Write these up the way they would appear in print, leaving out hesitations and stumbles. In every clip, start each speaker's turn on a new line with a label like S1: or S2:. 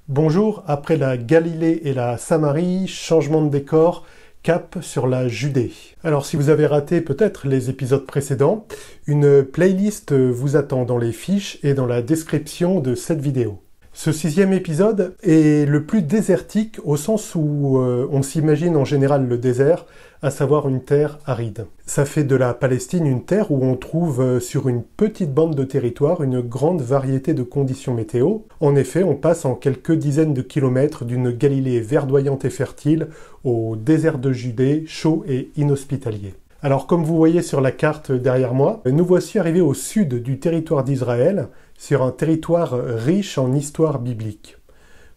S1: Bonjour, après la Galilée et la Samarie, changement de décor, cap sur la Judée. Alors si vous avez raté peut-être les épisodes précédents, une playlist vous attend dans les fiches et dans la description de cette vidéo. Ce 6e épisode est le plus désertique au sens où on s'imagine en général le désert, à savoir une terre aride. Ça fait de la Palestine une terre où on trouve sur une petite bande de territoire une grande variété de conditions météo. En effet, on passe en quelques dizaines de kilomètres d'une Galilée verdoyante et fertile au désert de Judée, chaud et inhospitalier. Alors comme vous voyez sur la carte derrière moi, nous voici arrivés au sud du territoire d'Israël, sur un territoire riche en histoire biblique.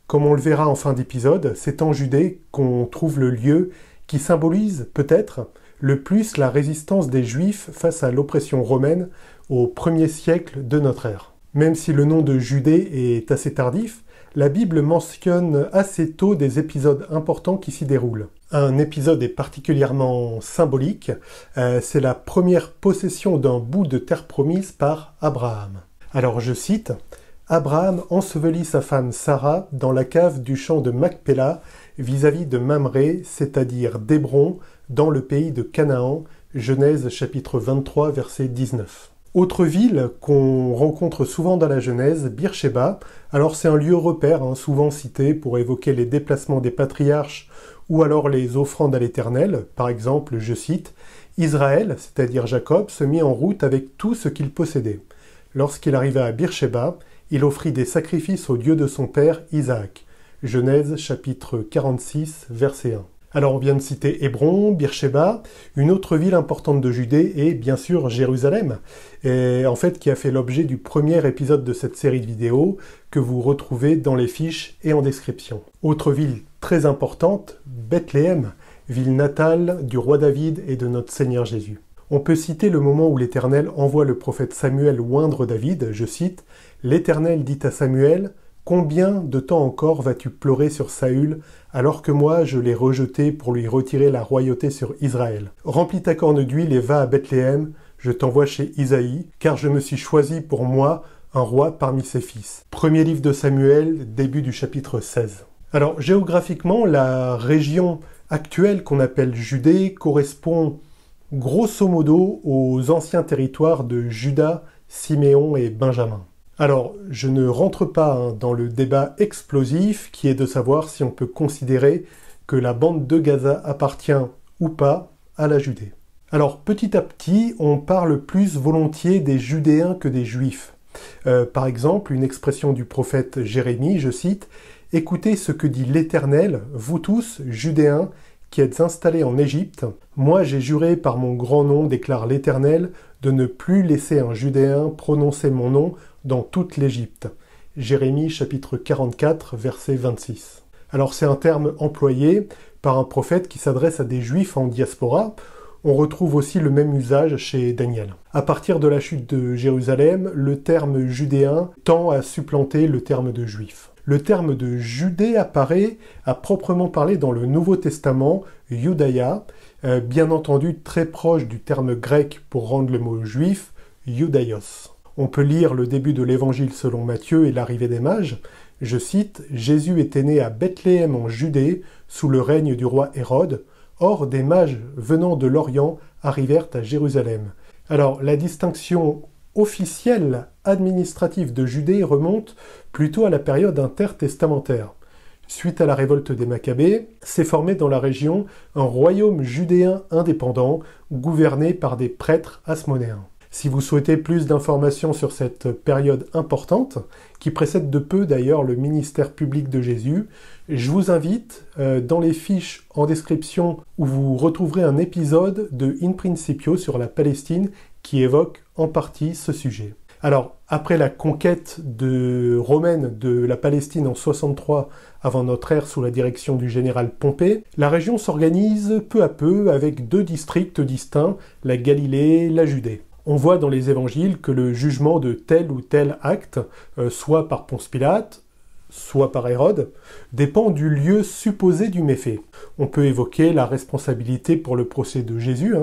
S1: Comme on le verra en fin d'épisode, c'est en Judée qu'on trouve le lieu qui symbolise peut-être le plus la résistance des Juifs face à l'oppression romaine au 1er siècle de notre ère. Même si le nom de Judée est assez tardif, la Bible mentionne assez tôt des épisodes importants qui s'y déroulent. Un épisode est particulièrement symbolique, c'est la première possession d'un bout de terre promise par Abraham. Alors je cite, « Abraham ensevelit sa femme Sarah dans la cave du champ de Macpéla vis-à-vis de Mamré, c'est-à-dire d'Hébron, dans le pays de Canaan. » Genèse chapitre 23, verset 19. Autre ville qu'on rencontre souvent dans la Genèse, Beersheba. Alors c'est un lieu repère, souvent cité pour évoquer les déplacements des patriarches ou alors les offrandes à l'Éternel. Par exemple, je cite, « Israël, c'est-à-dire Jacob, se mit en route avec tout ce qu'il possédait. Lorsqu'il arriva à Beersheba, il offrit des sacrifices au Dieu de son père, Isaac. » Genèse chapitre 46, verset 1. Alors on vient de citer Hébron, Beersheba, une autre ville importante de Judée est bien sûr Jérusalem, et en fait qui a fait l'objet du premier épisode de cette série de vidéos que vous retrouvez dans les fiches et en description. Autre ville très importante, Bethléem, ville natale du roi David et de notre Seigneur Jésus. On peut citer le moment où l'Éternel envoie le prophète Samuel oindre David, je cite, « L'Éternel dit à Samuel, « Combien de temps encore vas-tu pleurer sur Saül, alors que moi je l'ai rejeté pour lui retirer la royauté sur Israël? Remplis ta corne d'huile et va à Bethléem, je t'envoie chez Isaïe, car je me suis choisi pour moi un roi parmi ses fils. » Premier livre de Samuel, début du chapitre 16. Alors géographiquement, la région actuelle qu'on appelle Judée correspond grosso modo aux anciens territoires de Juda, Siméon et Benjamin. Alors, je ne rentre pas dans le débat explosif qui est de savoir si on peut considérer que la bande de Gaza appartient ou pas à la Judée. Alors, petit à petit, on parle plus volontiers des Judéens que des Juifs. Par exemple, une expression du prophète Jérémie, je cite, « Écoutez ce que dit l'Éternel, vous tous, Judéens, qui êtes installés en Égypte. Moi j'ai juré par mon grand nom, déclare l'Éternel, de ne plus laisser un Judéen prononcer mon nom dans toute l'Égypte. » Jérémie chapitre 44, verset 26. Alors c'est un terme employé par un prophète qui s'adresse à des Juifs en diaspora. On retrouve aussi le même usage chez Daniel. À partir de la chute de Jérusalem, le terme judéen tend à supplanter le terme de juif. Le terme de Judée apparaît à proprement parler dans le Nouveau Testament, Judaïa, bien entendu très proche du terme grec pour rendre le mot juif, Judaios. On peut lire le début de l'Évangile selon Matthieu et l'arrivée des mages. Je cite, « Jésus était né à Bethléem en Judée, sous le règne du roi Hérode. Or, des mages venant de l'Orient arrivèrent à Jérusalem. » Alors, la distinction officielle administrative de Judée remonte plutôt à la période intertestamentaire. Suite à la révolte des Maccabées, s'est formé dans la région un royaume judéen indépendant, gouverné par des prêtres hasmonéens. Si vous souhaitez plus d'informations sur cette période importante, qui précède de peu d'ailleurs le ministère public de Jésus, je vous invite dans les fiches en description où vous retrouverez un épisode de In Principio sur la Palestine qui évoque en partie ce sujet. Alors, après la conquête romaine de la Palestine en 63 avant notre ère sous la direction du général Pompée, la région s'organise peu à peu avec deux districts distincts, la Galilée et la Judée. On voit dans les évangiles que le jugement de tel ou tel acte, soit par Ponce Pilate, soit par Hérode, dépend du lieu supposé du méfait. On peut évoquer la responsabilité pour le procès de Jésus,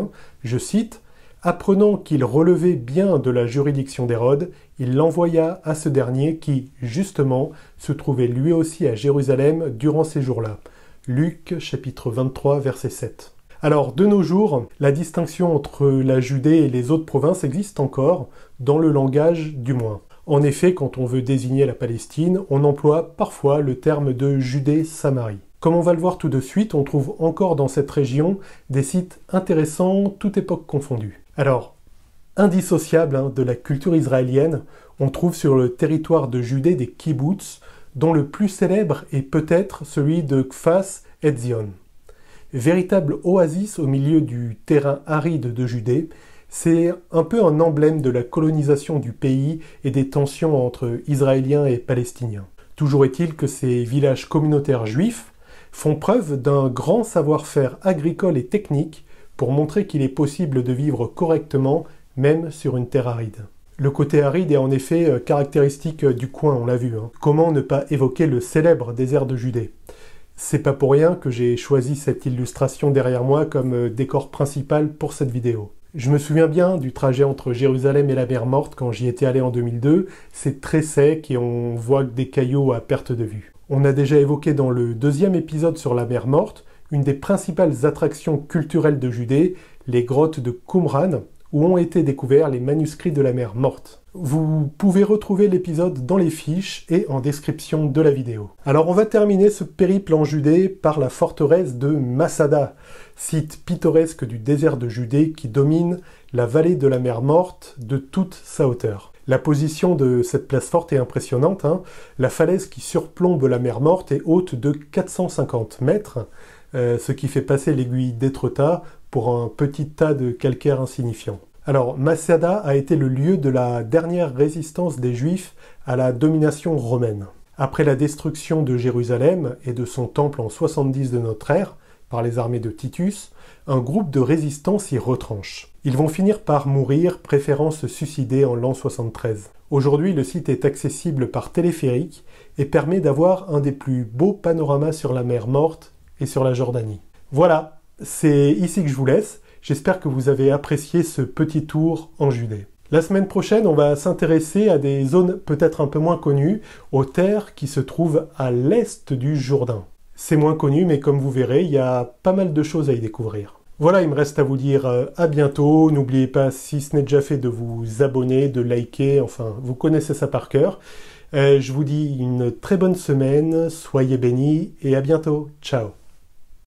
S1: je cite, Apprenant qu'il relevait bien de la juridiction d'Hérode, il l'envoya à ce dernier qui, justement, se trouvait lui aussi à Jérusalem durant ces jours-là. Luc chapitre 23 verset 7. Alors, de nos jours, la distinction entre la Judée et les autres provinces existe encore, dans le langage du moins. En effet, quand on veut désigner la Palestine, on emploie parfois le terme de Judée-Samarie. Comme on va le voir tout de suite, on trouve encore dans cette région des sites intéressants, toute époque confondue. Alors, indissociable de la culture israélienne, on trouve sur le territoire de Judée des kibbutz, dont le plus célèbre est peut-être celui de Kfas Etzion. Véritable oasis au milieu du terrain aride de Judée, c'est un peu un emblème de la colonisation du pays et des tensions entre Israéliens et Palestiniens. Toujours est-il que ces villages communautaires juifs font preuve d'un grand savoir-faire agricole et technique pour montrer qu'il est possible de vivre correctement même sur une terre aride. Le côté aride est en effet caractéristique du coin, on l'a vu. Comment ne pas évoquer le célèbre désert de Judée? C'est pas pour rien que j'ai choisi cette illustration derrière moi comme décor principal pour cette vidéo. Je me souviens bien du trajet entre Jérusalem et la mer Morte quand j'y étais allé en 2002. C'est très sec et on voit que des cailloux à perte de vue. On a déjà évoqué dans le deuxième épisode sur la mer Morte une des principales attractions culturelles de Judée, les grottes de Qumran, où ont été découverts les manuscrits de la mer Morte. Vous pouvez retrouver l'épisode dans les fiches et en description de la vidéo. Alors on va terminer ce périple en Judée par la forteresse de Masada, site pittoresque du désert de Judée qui domine la vallée de la mer Morte de toute sa hauteur. La position de cette place forte est impressionnante. La falaise qui surplombe la mer Morte est haute de 450 mètres, ce qui fait passer l'aiguille d'Étretat pour un petit tas de calcaire insignifiant. Alors, Masada a été le lieu de la dernière résistance des Juifs à la domination romaine. Après la destruction de Jérusalem et de son temple en 70 de notre ère, par les armées de Titus, un groupe de résistants s'y retranche. Ils vont finir par mourir, préférant se suicider en l'an 73. Aujourd'hui, le site est accessible par téléphérique et permet d'avoir un des plus beaux panoramas sur la mer Morte et sur la Jordanie. Voilà, c'est ici que je vous laisse. J'espère que vous avez apprécié ce petit tour en Judée. La semaine prochaine, on va s'intéresser à des zones peut-être un peu moins connues, aux terres qui se trouvent à l'est du Jourdain. C'est moins connu, mais comme vous verrez, il y a pas mal de choses à y découvrir. Voilà, il me reste à vous dire à bientôt. N'oubliez pas, si ce n'est déjà fait, de vous abonner, de liker, enfin, vous connaissez ça par cœur. Je vous dis une très bonne semaine, soyez bénis et à bientôt. Ciao.